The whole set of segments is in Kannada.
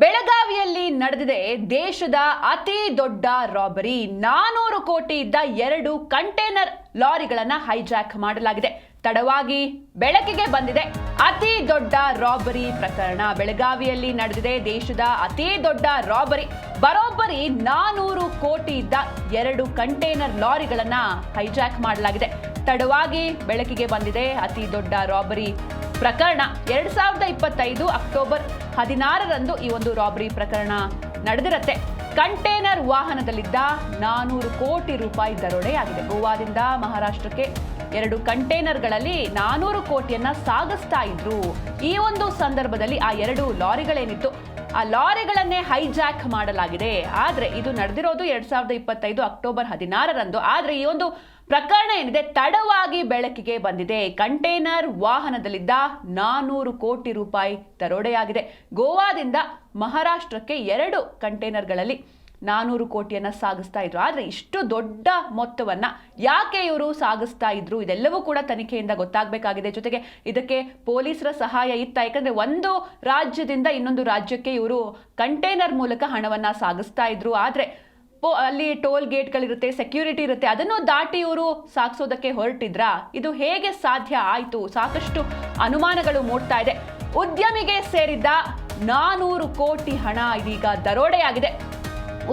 ಬೆಳಗಾವಿಯಲ್ಲಿ ನಡೆದಿದೆ ದೇಶದ ಅತಿ ದೊಡ್ಡ ರಾಬರಿ. 400 ಕೋಟಿ ಇದ್ದ 2 ಕಂಟೈನರ್ ಲಾರಿಗಳನ್ನು ಹೈಜಾಕ್ ಮಾಡಲಾಗಿದೆ. ತಡವಾಗಿ ಬೆಳಕಿಗೆ ಬಂದಿದೆ ಅತಿ ದೊಡ್ಡ ರಾಬರಿ ಪ್ರಕರಣ. ಬೆಳಗಾವಿಯಲ್ಲಿ ನಡೆದಿದೆ ದೇಶದ ಅತಿ ದೊಡ್ಡ ರಾಬರಿ. ಬರೋಬ್ಬರಿ 400 ಕೋಟಿ ಇದ್ದ 2 ಕಂಟೈನರ್ ಲಾರಿಗಳನ್ನು ಹೈಜಾಕ್ ಮಾಡಲಾಗಿದೆ. ತಡವಾಗಿ ಬೆಳಕಿಗೆ ಬಂದಿದೆ ಅತಿ ದೊಡ್ಡ ರಾಬರಿ ಪ್ರಕರಣ. 2025 ಅಕ್ಟೋಬರ್ 16ರಂದು ಈ ಒಂದು ರಾಬರಿ ಪ್ರಕರಣ ನಡೆದಿರುತ್ತೆ. ಕಂಟೈನರ್ ವಾಹನದಲ್ಲಿದ್ದ 400 ಕೋಟಿ ರೂಪಾಯಿ ದರೋಡೆಯಾಗಿದೆ. ಗೋವಾದಿಂದ ಮಹಾರಾಷ್ಟ್ರಕ್ಕೆ 2 ಕಂಟೈನರ್ಗಳಲ್ಲಿ 400 ಕೋಟಿಯನ್ನ ಸಾಗಿಸ್ತಾ ಇದ್ರು. ಈ ಒಂದು ಸಂದರ್ಭದಲ್ಲಿ ಆ 2 ಲಾರಿಗಳೇನಿತ್ತು ಆ ಲಾರಿಗಳನ್ನೇ ಹೈಜಾಕ್ ಮಾಡಲಾಗಿದೆ. ಆದ್ರೆ ಇದು ನಡೆದಿರೋದು 2025 ಅಕ್ಟೋಬರ್ 16ರಂದು. ಆದ್ರೆ ಈ ಒಂದು ಪ್ರಕರಣ ಏನಿದೆ ತಡವಾಗಿ ಬೆಳಕಿಗೆ ಬಂದಿದೆ. ಕಂಟೈನರ್ ವಾಹನದಲ್ಲಿದ್ದ 400 ಕೋಟಿ ರೂಪಾಯಿ ದರೋಡೆಯಾಗಿದೆ. ಗೋವಾದಿಂದ ಮಹಾರಾಷ್ಟ್ರಕ್ಕೆ 2 ಕಂಟೈನರ್ಗಳಲ್ಲಿ 400 ಕೋಟಿಯನ್ನ ಸಾಗಿಸ್ತಾ ಇದ್ರು. ಆದ್ರೆ ಇಷ್ಟು ದೊಡ್ಡ ಮೊತ್ತವನ್ನ ಯಾಕೆ ಇವರು ಸಾಗಿಸ್ತಾ ಇದ್ರು, ಇದೆಲ್ಲವೂ ಕೂಡ ತನಿಖೆಯಿಂದ ಗೊತ್ತಾಗಬೇಕಾಗಿದೆ. ಜೊತೆಗೆ ಇದಕ್ಕೆ ಪೊಲೀಸರ ಸಹಾಯ ಇತ್ತ, ಯಾಕಂದ್ರೆ ಒಂದು ರಾಜ್ಯದಿಂದ ಇನ್ನೊಂದು ರಾಜ್ಯಕ್ಕೆ ಇವರು ಕಂಟೈನರ್ ಮೂಲಕ ಹಣವನ್ನ ಸಾಗಿಸ್ತಾ ಇದ್ರು. ಆದ್ರೆ ಅಲ್ಲಿ ಟೋಲ್ ಗೇಟ್ಗಳಿರುತ್ತೆ, ಸೆಕ್ಯೂರಿಟಿ ಇರುತ್ತೆ, ಅದನ್ನು ದಾಟಿ ಇವರು ಸಾಗಿಸೋದಕ್ಕೆ ಹೊರಟಿದ್ರಾ? ಇದು ಹೇಗೆ ಸಾಧ್ಯ ಆಯಿತು? ಸಾಕಷ್ಟು ಅನುಮಾನಗಳು ಮೂಡ್ತಾ ಇದೆ. ಉದ್ಯಮಿಗೆ ಸೇರಿದ್ದ 400 ಕೋಟಿ ಹಣ ಇದೀಗ ದರೋಡೆಯಾಗಿದೆ.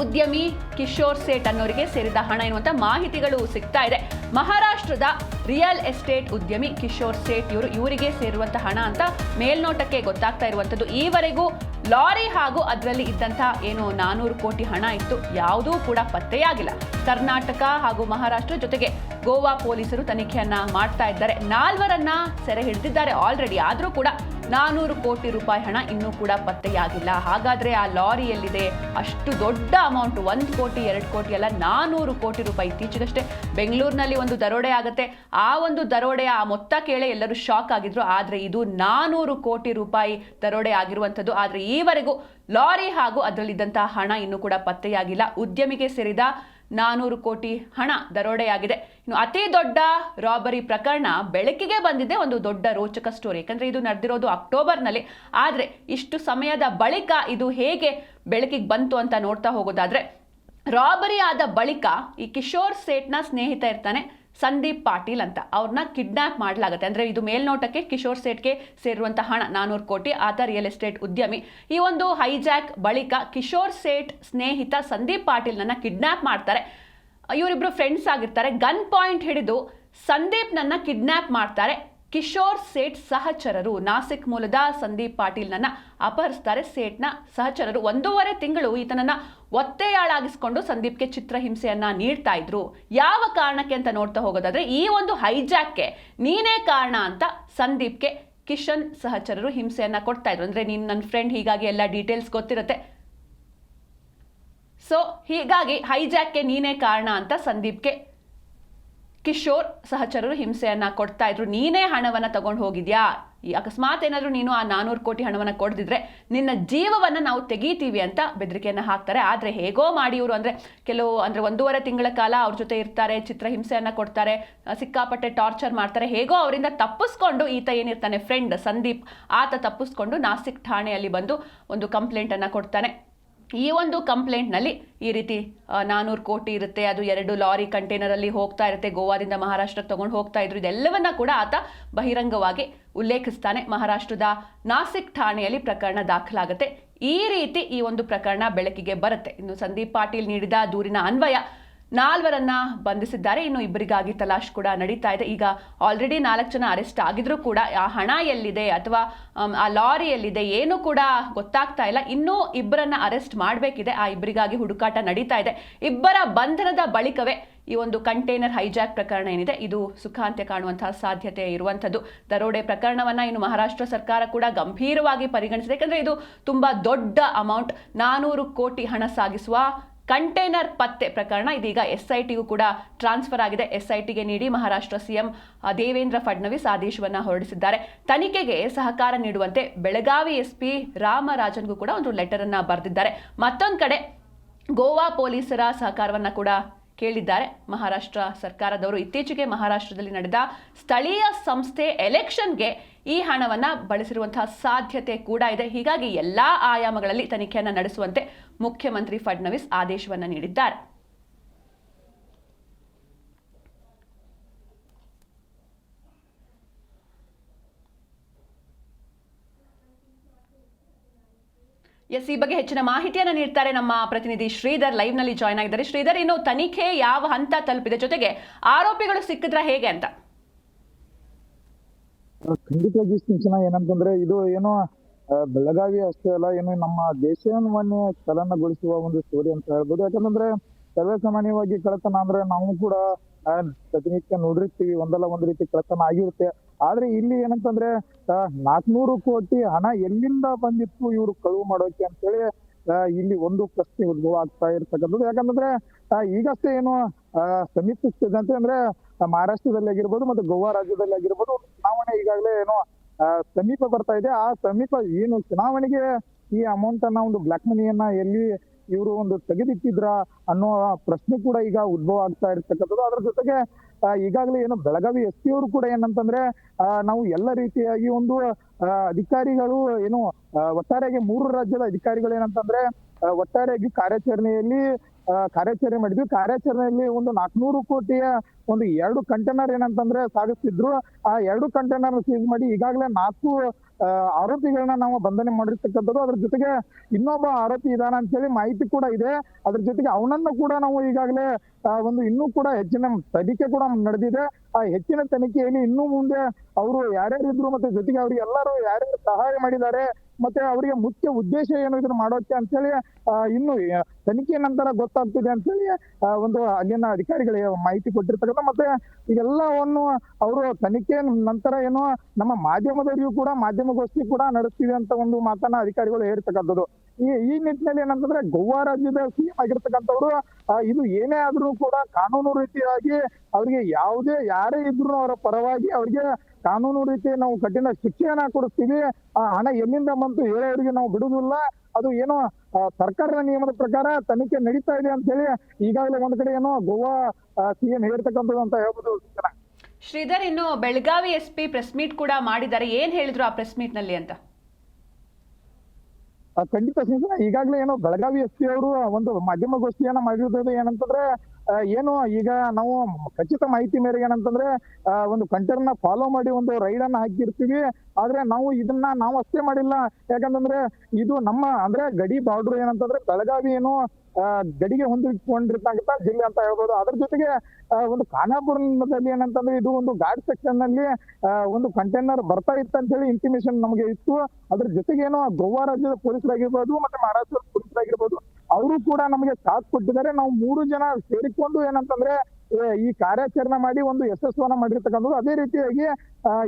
ಉದ್ಯಮಿ ಕಿಶೋರ್ ಸೇಠ್ ಅನ್ನೋರಿಗೆ ಸೇರಿದ ಹಣ ಎನ್ನುವಂತ ಮಾಹಿತಿಗಳು ಸಿಗ್ತಾ ಇದೆ. ಮಹಾರಾಷ್ಟ್ರದ ರಿಯಲ್ ಎಸ್ಟೇಟ್ ಉದ್ಯಮಿ ಕಿಶೋರ್ ಸೇಠ್ ಇವರಿಗೆ ಸೇರುವಂತಹ ಹಣ ಅಂತ ಮೇಲ್ನೋಟಕ್ಕೆ ಗೊತ್ತಾಗ್ತಾ ಇರುವಂತದ್ದು. ಈವರೆಗೂ ಲಾರಿ ಹಾಗೂ ಅದರಲ್ಲಿ ಇದ್ದಂಥ ಏನು 400 ಕೋಟಿ ಹಣ ಇತ್ತು, ಯಾವುದೂ ಕೂಡ ಪತ್ತೆಯಾಗಿಲ್ಲ. ಕರ್ನಾಟಕ ಹಾಗೂ ಮಹಾರಾಷ್ಟ್ರ ಜೊತೆಗೆ ಗೋವಾ ಪೊಲೀಸರು ತನಿಖೆಯನ್ನ ಮಾಡ್ತಾ ಇದ್ದಾರೆ. 4ರನ್ನ ಸೆರೆ ಹಿಡಿದಿದ್ದಾರೆ ಆಲ್ರೆಡಿ. ಆದರೂ ಕೂಡ 400 ಕೋಟಿ ರೂಪಾಯಿ ಹಣ ಇನ್ನೂ ಕೂಡ ಪತ್ತೆಯಾಗಿಲ್ಲ. ಹಾಗಾದ್ರೆ ಆ ಲಾರಿ ಎಲ್ಲಿದೆ? ಅಷ್ಟು ದೊಡ್ಡ ಅಮೌಂಟ್, 1 ಕೋಟಿ 2 ಕೋಟಿ ಅಲ್ಲ, 400 ಕೋಟಿ ರೂಪಾಯಿ. ಇತ್ತೀಚೆಗಷ್ಟೇ ಬೆಂಗಳೂರಿನಲ್ಲಿ ಒಂದು ದರೋಡೆ ಆಗುತ್ತೆ. ಆ ಒಂದು ದರೋಡೆಯ ಆ ಮೊತ್ತ ಕೇಳಿ ಎಲ್ಲರೂ ಶಾಕ್ ಆಗಿದ್ರು. ಆದ್ರೆ ಇದು 400 ಕೋಟಿ ರೂಪಾಯಿ ದರೋಡೆ ಆಗಿರುವಂಥದ್ದು. ಆದ್ರೆ ಈವರೆಗೂ ಲಾರಿ ಹಾಗೂ ಅದರಲ್ಲಿದ್ದಂತಹ ಹಣ ಇನ್ನೂ ಕೂಡ ಪತ್ತೆಯಾಗಿಲ್ಲ. ಉದ್ಯಮಿಗೆ ಸೇರಿದ 400 ಕೋಟಿ ಹಣ ದರೋಡೆಯಾಗಿದೆ. ಇನ್ನು ಅತಿ ದೊಡ್ಡ ರಾಬರಿ ಪ್ರಕರಣ ಬೆಳಕಿಗೆ ಬಂದಿದೆ. ಒಂದು ದೊಡ್ಡ ರೋಚಕ ಸ್ಟೋರಿ, ಯಾಕಂದ್ರೆ ಇದು ನಡೆದಿರೋದು ಅಕ್ಟೋಬರ್ನಲ್ಲಿ. ಆದ್ರೆ ಇಷ್ಟು ಸಮಯದ ಬಳಿಕ ಇದು ಹೇಗೆ ಬೆಳಕಿಗೆ ಬಂತು ಅಂತ ನೋಡ್ತಾ ಹೋಗೋದಾದ್ರೆ, ರಾಬರಿ ಆದ ಬಳಿಕ ಈ ಕಿಶೋರ್ ಸೇಠ್ನ ಸ್ನೇಹಿತ ಇರ್ತಾನೆ ಸಂದೀಪ್ ಪಾಟೀಲ್ ಅಂತ, ಅವ್ರನ್ನ ಕಿಡ್ನಾಪ್ ಮಾಡಲಾಗುತ್ತೆ. ಅಂದ್ರೆ ಇದು ಮೇಲ್ನೋಟಕ್ಕೆ ಕಿಶೋರ್ ಸೇಠ್ಗೆ ಸೇರುವಂತಹ ಹಣ 400 ಕೋಟಿ. ಆತ ರಿಯಲ್ ಎಸ್ಟೇಟ್ ಉದ್ಯಮಿ. ಈ ಒಂದು ಹೈಜಾಕ್ ಬಳಿಕ ಕಿಶೋರ್ ಸೇಠ್ ಸ್ನೇಹಿತ ಸಂದೀಪ್ ಪಾಟೀಲ್ನನ್ನ ಕಿಡ್ನಾಪ್ ಮಾಡ್ತಾರೆ. ಇವರಿಬ್ರು ಫ್ರೆಂಡ್ಸ್ ಆಗಿರ್ತಾರೆ. ಗನ್ ಪಾಯಿಂಟ್ ಹಿಡಿದು ಸಂದೀಪ್ನನ್ನ ಕಿಡ್ನಾಪ್ ಮಾಡ್ತಾರೆ. ಕಿಶೋರ್ ಸೇಠ್ ಸಹಚರರು, ನಾಸಿಕ್ ಮೂಲದ ಸಂದೀಪ್ ಪಾಟೀಲ್ನನ್ನ ಅಪಹರಿಸ್ತಾರೆ. ಸೇಠ್ನ ಸಹಚರರು 1.5 ತಿಂಗಳು ಈತನನ್ನ ಒತ್ತೆಯಾಳಾಗಿಸಿಕೊಂಡು ಸಂದೀಪ್ಗೆ ಚಿತ್ರಹಿಂಸೆಯನ್ನ ನೀಡ್ತಾ ಇದ್ರು. ಯಾವ ಕಾರಣಕ್ಕೆ ಅಂತ ನೋಡ್ತಾ ಹೋಗೋದಾದ್ರೆ, ಈ ಒಂದು ಹೈಜಾಕ್ಗೆ ನೀನೇ ಕಾರಣ ಅಂತ ಸಂದೀಪ್ಗೆ ಕಿಶನ್ ಸಹಚರರು ಹಿಂಸೆಯನ್ನ ಕೊಡ್ತಾ ಇದ್ರು. ಅಂದ್ರೆ ನೀನು ನನ್ನ ಫ್ರೆಂಡ್, ಹೀಗಾಗಿ ಎಲ್ಲ ಡೀಟೇಲ್ಸ್ ಗೊತ್ತಿರುತ್ತೆ. ಸೊ ಹೀಗಾಗಿ ಹೈಜಾಕ್ಗೆ ನೀನೇ ಕಾರಣ ಅಂತ ಸಂದೀಪ್ಗೆ ಕಿಶೋರ್ ಸಹಚರರು ಹಿಂಸೆಯನ್ನ ಕೊಡ್ತಾ ಇದ್ರು. ನೀನೇ ಹಣವನ್ನ ತಗೊಂಡು ಹೋಗಿದ್ಯಾ, ಈ ಅಕಸ್ಮಾತ್ ಏನಾದ್ರು ನೀನು ಆ 400 ಕೋಟಿ ಹಣವನ್ನ ಕೊಡ್ದಿದ್ರೆ ನಿನ್ನ ಜೀವವನ್ನ ನಾವು ತೆಗೀತೀವಿ ಅಂತ ಬೆದರಿಕೆಯನ್ನ ಹಾಕ್ತಾರೆ. ಆದ್ರೆ ಹೇಗೋ ಮಾಡಿ ಇವರು ಅಂದ್ರೆ 1.5 ತಿಂಗಳ ಕಾಲ ಅವ್ರ ಜೊತೆ ಇರ್ತಾರೆ, ಚಿತ್ರಹಿಂಸೆಯನ್ನ ಕೊಡ್ತಾರೆ, ಸಿಕ್ಕಾಪಟ್ಟೆ ಟಾರ್ಚರ್ ಮಾಡ್ತಾರೆ. ಹೇಗೋ ಅವರಿಂದ ತಪ್ಪಿಸ್ಕೊಂಡು ಈತ ಏನಿರ್ತಾನೆ ಫ್ರೆಂಡ್ ಸಂದೀಪ್, ಆತ ತಪ್ಪಿಸ್ಕೊಂಡು ನಾಸಿಕ್ ಠಾಣೆಯಲ್ಲಿ ಬಂದು ಒಂದು ಕಂಪ್ಲೇಂಟ್ ಅನ್ನ ಕೊಡ್ತಾನೆ. ಈ ಒಂದು ಕಂಪ್ಲೇಂಟ್ನಲ್ಲಿ ಈ ರೀತಿ 400 ಕೋಟಿ ಇರುತ್ತೆ, ಅದು 2 ಲಾರಿ ಕಂಟೈನರಲ್ಲಿ ಹೋಗ್ತಾ ಇರುತ್ತೆ, ಗೋವಾದಿಂದ ಮಹಾರಾಷ್ಟ್ರಕ್ಕೆ ತಗೊಂಡು ಹೋಗ್ತಾ ಇದ್ರು. ಇದೆಲ್ಲವನ್ನ ಕೂಡ ಆತ ಬಹಿರಂಗವಾಗಿ ಉಲ್ಲೇಖಿಸ್ತಾನೆ. ಮಹಾರಾಷ್ಟ್ರದ ನಾಸಿಕ್ ಠಾಣೆಯಲ್ಲಿ ಪ್ರಕರಣ ದಾಖಲಾಗುತ್ತೆ. ಈ ರೀತಿ ಈ ಒಂದು ಪ್ರಕರಣ ಬೆಳಕಿಗೆ ಬರುತ್ತೆ. ಇನ್ನು ಸಂದೀಪ್ ಪಾಟೀಲ್ ನೀಡಿದ ದೂರಿನ ಅನ್ವಯ 4ರನ್ನ ಬಂಧಿಸಿದ್ದಾರೆ. ಇನ್ನು 2ರಿಗಾಗಿ ತಲಾಶ್ ಕೂಡ ನಡೀತಾ ಇದೆ. ಈಗ ಆಲ್ರೆಡಿ 4 ಜನ ಅರೆಸ್ಟ್ ಆಗಿದ್ರು ಕೂಡ ಆ ಹಣ ಎಲ್ಲಿದೆ ಅಥವಾ ಆ ಲಾರಿ ಎಲ್ಲಿದೆ ಏನು ಕೂಡ ಗೊತ್ತಾಗ್ತಾ ಇಲ್ಲ. ಇನ್ನೂ 2ರನ್ನ ಅರೆಸ್ಟ್ ಮಾಡಬೇಕಿದೆ. ಆ 2ರಿಗಾಗಿ ಹುಡುಕಾಟ ನಡೀತಾ ಇದೆ. 2ರ ಬಂಧನದ ಬಳಿಕವೇ ಈ ಒಂದು ಕಂಟೈನರ್ ಹೈಜಾಕ್ ಪ್ರಕರಣ ಏನಿದೆ ಇದು ಸುಖಾಂತ್ಯ ಕಾಣುವಂತಹ ಸಾಧ್ಯತೆ ಇರುವಂಥದ್ದು. ದರೋಡೆ ಪ್ರಕರಣವನ್ನ ಇನ್ನು ಮಹಾರಾಷ್ಟ್ರ ಸರ್ಕಾರ ಕೂಡ ಗಂಭೀರವಾಗಿ ಪರಿಗಣಿಸಿದೆ. ಯಾಕಂದ್ರೆ ಇದು ತುಂಬಾ ದೊಡ್ಡ ಅಮೌಂಟ್, 400 ಕೋಟಿ ಹಣ ಸಾಗಿಸುವ ಕಂಟೈನರ್ ಪತ್ತೆ ಪ್ರಕರಣ ಇದೀಗ SITಗೂ ಕೂಡ ಟ್ರಾನ್ಸ್ಫರ್ ಆಗಿದೆ. SITಗೆ ನೀಡಿ ಮಹಾರಾಷ್ಟ್ರ ಸಿಎಂ ದೇವೇಂದ್ರ ಫಡ್ನವೀಸ್ ಆದೇಶವನ್ನ ಹೊರಡಿಸಿದ್ದಾರೆ. ತನಿಖೆಗೆ ಸಹಕಾರ ನೀಡುವಂತೆ ಬೆಳಗಾವಿ SP ರಾಮರಾಜನ್ಗೂ ಕೂಡ ಒಂದು ಲೆಟರ್ ಅನ್ನ ಬರೆದಿದ್ದಾರೆ. ಮತ್ತೊಂದು ಕಡೆ ಗೋವಾ ಪೊಲೀಸರ ಸಹಕಾರವನ್ನ ಕೂಡ ಕೇಳಿದ್ದಾರೆ ಮಹಾರಾಷ್ಟ್ರ ಸರ್ಕಾರದವರು. ಇತ್ತೀಚೆಗೆ ಮಹಾರಾಷ್ಟ್ರದಲ್ಲಿ ನಡೆದ ಸ್ಥಳೀಯ ಸಂಸ್ಥೆ ಎಲೆಕ್ಷನ್ಗೆ ಈ ಹಣವನ್ನ ಬಳಸಿರುವಂತಹ ಸಾಧ್ಯತೆ ಕೂಡ ಇದೆ. ಹೀಗಾಗಿ ಎಲ್ಲಾ ಆಯಾಮಗಳಲ್ಲಿ ತನಿಖೆಯನ್ನ ನಡೆಸುವಂತೆ ಮುಖ್ಯಮಂತ್ರಿ ಫಡ್ನವೀಸ್ ಆದೇಶವನ್ನ ನೀಡಿದ್ದಾರೆ. ಈ ಬಗ್ಗೆ ಹೆಚ್ಚಿನ ಮಾಹಿತಿಯನ್ನು ನೀಡ್ತಾರೆ ನಮ್ಮ ಪ್ರತಿನಿಧಿ ಶ್ರೀಧರ್, ಲೈವ್ ನಲ್ಲಿ ಜಾಯ್ನ್ ಆಗಿದ್ದಾರೆ. ಶ್ರೀಧರ್, ಇನ್ನು ತನಿಖೆ ಯಾವ ಹಂತ ತಲುಪಿದೆ, ಜೊತೆಗೆ ಆರೋಪಿಗಳು ಸಿಕ್ಕಿದ್ರ ಹೇಗೆ ಅಂತ? ಖಂಡಿತವಾಗಿ ಏನಂತಂದ್ರೆ ಇದು ಏನೋ ಬೆಳಗಾವಿ ಅಷ್ಟೇ ಅಲ್ಲ, ಏನು ನಮ್ಮ ದೇಶವನ್ನೇ ಚಲನಗೊಳಿಸುವ ಒಂದು ಸ್ಟೋರಿ ಅಂತ ಹೇಳ್ಬೋದು. ಯಾಕಂದ್ರೆ ಸರ್ವೇ ಸಾಮಾನ್ಯವಾಗಿ ಕಳ್ಳತನ ಅಂದ್ರೆ ನಾವು ಕೂಡ ಪ್ರತಿನಿತ್ಯ ನೋಡಿರ್ತೀವಿ, ಒಂದಲ್ಲ ಒಂದ್ ರೀತಿ ಕಳ್ಳತನ ಆಗಿರುತ್ತೆ. ಆದ್ರೆ ಇಲ್ಲಿ ಏನಂತಂದ್ರೆ 400 ಕೋಟಿ ಹಣ ಎಲ್ಲಿಂದ ಬಂದಿತ್ತು ಇವ್ರು ಕಳುವು ಮಾಡೋಕೆ ಅಂತೇಳಿ ಇಲ್ಲಿ ಒಂದು ಪ್ರಶ್ನೆ ಉದ್ಭವ ಆಗ್ತಾ ಇರ್ತಕ್ಕಂಥದ್ದು. ಯಾಕಂದ್ರೆ ಈಗಷ್ಟೇ ಏನು ಸಮೀಪಿಸ್ತಿದೆ ಅಂದ್ರೆ ಮಹಾರಾಷ್ಟ್ರದಲ್ಲಿ ಆಗಿರ್ಬೋದು ಮತ್ತೆ ಗೋವಾ ರಾಜ್ಯದಲ್ಲಿ ಆಗಿರ್ಬೋದು ಚುನಾವಣೆ ಈಗಾಗಲೇ ಏನೋ ಸಮೀಪ ಬರ್ತಾ ಇದೆ. ಆ ಸಮೀಪ ಏನು ಚುನಾವಣೆಗೆ ಈ ಅಮೌಂಟ್ ಅನ್ನ ಒಂದು ಬ್ಲಾಕ್ ಮನಿಯನ್ನ ಎಲ್ಲಿ ಇವರು ಒಂದು ತೆಗೆದಿಟ್ಟಿದ್ರ ಅನ್ನೋ ಪ್ರಶ್ನೆ ಕೂಡ ಈಗ ಉದ್ಭವ ಆಗ್ತಾ ಇರ್ತಕ್ಕಂಥದ್ದು. ಅದ್ರ ಜೊತೆಗೆ ಈಗಾಗಲೇ ಏನು ಬೆಳಗಾವಿ ಎಸ್ ಪಿ ಅವರು ಕೂಡ ಏನಂತಂದ್ರೆ ನಾವು ಎಲ್ಲ ರೀತಿಯಾಗಿ ಒಂದು ಅಧಿಕಾರಿಗಳು ಏನು ಒಟ್ಟಾರೆಯಾಗಿ 3 ರಾಜ್ಯದ ಅಧಿಕಾರಿಗಳು ಏನಂತಂದ್ರೆ ಒಟ್ಟಾರೆಯಾಗಿ ಕಾರ್ಯಾಚರಣೆ ಮಾಡಿದ್ವಿ. ಕಾರ್ಯಾಚರಣೆಯಲ್ಲಿ ಒಂದು 400 ಕೋಟಿಯ ಒಂದು 2 ಕಂಟೈನರ್ ಏನಂತಂದ್ರೆ ಸಾಗಿಸ್ತಿದ್ರು. ಆ 2 ಕಂಟೈನರ್ ಸೀಸ್ ಮಾಡಿ ಈಗಾಗಲೇ 4 ಆರೋಪಿಗಳನ್ನ ನಾವು ಬಂಧನೆ ಮಾಡಿರ್ತಕ್ಕಂಥದ್ದು. ಅದ್ರ ಜೊತೆಗೆ ಇನ್ನೊಬ್ಬ ಆರೋಪಿ ಇದಾನ ಅಂತ ಹೇಳಿ ಮಾಹಿತಿ ಕೂಡ ಇದೆ. ಅದ್ರ ಜೊತೆಗೆ ಅವನನ್ನು ಕೂಡ ನಾವು ಈಗಾಗಲೇ ಒಂದು ಇನ್ನೂ ಕೂಡ ಹೆಚ್ಚಿನ ತನಿಖೆ ಕೂಡ ನಡೆದಿದೆ. ಆ ಹೆಚ್ಚಿನ ತನಿಖೆಯಲ್ಲಿ ಇನ್ನು ಮುಂದೆ ಅವರು ಯಾರ್ಯಾರಿದ್ರು ಮತ್ತೆ ಜೊತೆಗೆ ಅವ್ರಿಗೆ ಎಲ್ಲರೂ ಯಾರ್ಯಾರು ಸಹಾಯ ಮಾಡಿದ್ದಾರೆ ಮತ್ತೆ ಅವರಿಗೆ ಮುಖ್ಯ ಉದ್ದೇಶ ಏನು ಇದನ್ನ ಮಾಡೋಕೆ ಅಂತ ಹೇಳಿ ಇನ್ನು ತನಿಖೆ ನಂತರ ಗೊತ್ತಾಗ್ತಿದೆ ಅಂತ ಹೇಳಿ ಒಂದು ಅಲ್ಲಿನ ಅಧಿಕಾರಿಗಳಿಗೆ ಮಾಹಿತಿ ಕೊಟ್ಟಿರ್ತಕ್ಕಂಥ. ಮತ್ತೆ ಇದೆಲ್ಲವನ್ನು ಅವರು ತನಿಖೆ ನಂತರ ಏನು ನಮ್ಮ ಮಾಧ್ಯಮದವರಿಗೂ ಕೂಡ ಮಾಧ್ಯಮಗೋಷ್ಠಿ ಕೂಡ ನಡೆಸ್ತೀವಿ ಅಂತ ಒಂದು ಮಾತನ್ನ ಅಧಿಕಾರಿಗಳು ಹೇಳ್ತಕ್ಕಂಥದ್ದು. ಈ ನಿಟ್ಟಿನಲ್ಲಿ ಏನಂತಂದ್ರೆ ಗೋವಾ ರಾಜ್ಯದ ಸಿಎಂ ಆಗಿರ್ತಕ್ಕಂಥವ್ರು ಇದು ಏನೇ ಆದ್ರೂ ಕೂಡ ಕಾನೂನು ರೀತಿಯಾಗಿ ಅವ್ರಿಗೆ ಯಾರೇ ಇದ್ರು ಅವರ ಪರವಾಗಿ ಅವ್ರಿಗೆ ಕಾನೂನು ರೀತಿ ನಾವು ಕಠಿಣ ಶಿಕ್ಷೆಯನ್ನ ಕೊಡಿಸ್ತೀವಿ. ಆ ಹಣ ಎಲ್ಲಿಂದ ಬಂತು ಹೇಳೋರಿಗೆ ನಾವು ಬಿಡುದಿಲ್ಲ. ಅದು ಏನೋ ಸರ್ಕಾರದ ನಿಯಮದ ಪ್ರಕಾರ ತನಿಖೆ ನಡೀತಾ ಇದೆ ಅಂತ ಹೇಳಿ ಈಗಾಗಲೇ ಒಂದ್ ಕಡೆ ಏನೋ ಗೋವಾ ಸಿಎಂ ಹೇಳ್ತಕ್ಕಂಥದ್ದು ಅಂತ ಹೇಳ್ಬೋದು. ಶ್ರೀಧರ್, ಇನ್ನು Belagavi S P press meet ಕೂಡ ಮಾಡಿದ್ದಾರೆ, ಏನ್ ಹೇಳಿದ್ರು ಆ ಪ್ರೆಸ್ ಮೀಟ್ ನಲ್ಲಿ ಅಂತ? ಖಂಡಿತ ಈಗಾಗಲೇ ಏನೋ ಬೆಳಗಾವಿ ಎಸ್ ಪಿ ಅವರು ಒಂದು ಮಾಧ್ಯಮಗೋಷ್ಠಿಯನ್ನ ಮಾಡಿರೋದು. ಏನಂತಂದ್ರೆ ಏನು ಈಗ ನಾವು ಖಚಿತ ಮಾಹಿತಿ ಮೇರೆಗೆ ಏನಂತಂದ್ರೆ ಒಂದು ಕಂಟೈನರ್ನ ಫಾಲೋ ಮಾಡಿ ಒಂದು ರೈಡ್ ಅನ್ನ ಹಾಕಿರ್ತೀವಿ. ಆದ್ರೆ ನಾವು ಅಷ್ಟೇ ಮಾಡಿಲ್ಲ. ಯಾಕಂತಂದ್ರೆ ಇದು ನಮ್ಮ ಅಂದ್ರೆ ಗಡಿ ಬಾರ್ಡರ್ ಏನಂತಂದ್ರೆ ಬೆಳಗಾವಿ ಏನು ಗಡಿಗೆ ಹೊಂದಿಕೊಂಡಿರ್ತಕ್ಕಂಥ ಜಿಲ್ಲೆ ಅಂತ ಹೇಳ್ಬೋದು. ಅದ್ರ ಜೊತೆಗೆ ಒಂದು ಖಾನಾಪುರದಲ್ಲಿ ಏನಂತಂದ್ರೆ ಇದು ಒಂದು ಘಾಟ್ ಸೆಕ್ಷನ್ ನಲ್ಲಿ ಒಂದು ಕಂಟೈನರ್ ಬರ್ತಾ ಇತ್ತು ಅಂತ ಹೇಳಿ ಇಂಟಿಮೇಶನ್ ನಮಗೆ ಇತ್ತು. ಅದ್ರ ಜೊತೆಗೆ ಏನೋ ಗೋವಾ ರಾಜ್ಯದ ಪೊಲೀಸರಾಗಿರ್ಬೋದು ಮತ್ತೆ ಮಹಾರಾಷ್ಟ್ರದ ಪೊಲೀಸರಾಗಿರ್ಬೋದು ಅವರು ಕೂಡ ನಮಗೆ ಸಾಥ್ ಕೊಟ್ಟಿದ್ದಾರೆ. ನಾವು 3 ಜನ ಸೇರಿಕೊಂಡು ಏನಂತಂದ್ರೆ ಈ ಕಾರ್ಯಾಚರಣೆ ಮಾಡಿ ಒಂದು ಯಶಸ್ವನ್ನ ಮಾಡಿರ್ತಕ್ಕಂಥದ್ದು. ಅದೇ ರೀತಿಯಾಗಿ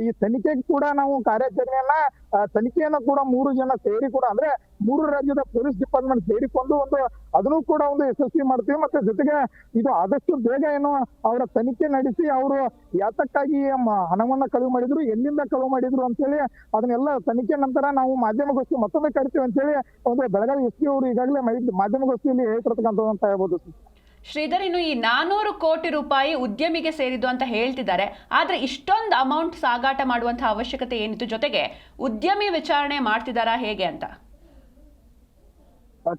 ಈ ತನಿಖೆಗೆ ಕೂಡ ನಾವು ತನಿಖೆಯನ್ನ ಕೂಡ 3 ಜನ ಸೇರಿ ಕೂಡ ಅಂದ್ರೆ 3 ರಾಜ್ಯದ ಪೊಲೀಸ್ ಡಿಪಾರ್ಟ್ಮೆಂಟ್ ಸೇರಿಕೊಂಡು ಅದನ್ನು ಕೂಡ ಒಂದು ಯಶಸ್ವಿ ಮಾಡ್ತೀವಿ. ಮತ್ತೆ ಜೊತೆಗೆ ಇದು ಆದಷ್ಟು ಬೇಗ ಏನು ಅವರ ತನಿಖೆ ನಡೆಸಿ ಅವರು ಯಾತಕ್ಕಾಗಿ ಹಣವನ್ನ ಕಳುವು ಮಾಡಿದ್ರು, ಎಲ್ಲಿಂದ ಕಳುವು ಮಾಡಿದ್ರು ಅಂತ ಹೇಳಿ ಅದನ್ನೆಲ್ಲ ತನಿಖೆ ನಂತರ ನಾವು ಮಾಧ್ಯಮಗೋಷ್ಠಿ ಮತ್ತೊಮ್ಮೆ ಕರಿತೀವಿ ಅಂತ ಹೇಳಿ ಒಂದು ಬೆಳಗಾವಿ ಎಸ್ ಪಿ ಅವರು ಈಗಾಗಲೇ ಮಾಧ್ಯಮಗೋಷ್ಠಿಯಲ್ಲಿ ಹೇಳ್ತಿರ್ತಕ್ಕಂಥದ್ದು ಅಂತ ಹೇಳ್ಬೋದು. ಶ್ರೀಧರ್, ಇನ್ನು ಈ 400 ಕೋಟಿ ರೂಪಾಯಿ ಉದ್ಯಮಿಗೆ ಸೇರಿದ್ದು ಅಂತ ಹೇಳ್ತಿದ್ದಾರೆ. ಆದ್ರೆ ಇಷ್ಟೊಂದು ಅಮೌಂಟ್ ಸಾಗಾಟ ಮಾಡುವಂತಹ ಅವಶ್ಯಕತೆ ಏನಿತ್ತು? ಜೊತೆಗೆ ಉದ್ಯಮಿ ವಿಚಾರಣೆ ಮಾಡ್ತಿದ್ದಾರಾ ಹೇಗೆ ಅಂತ?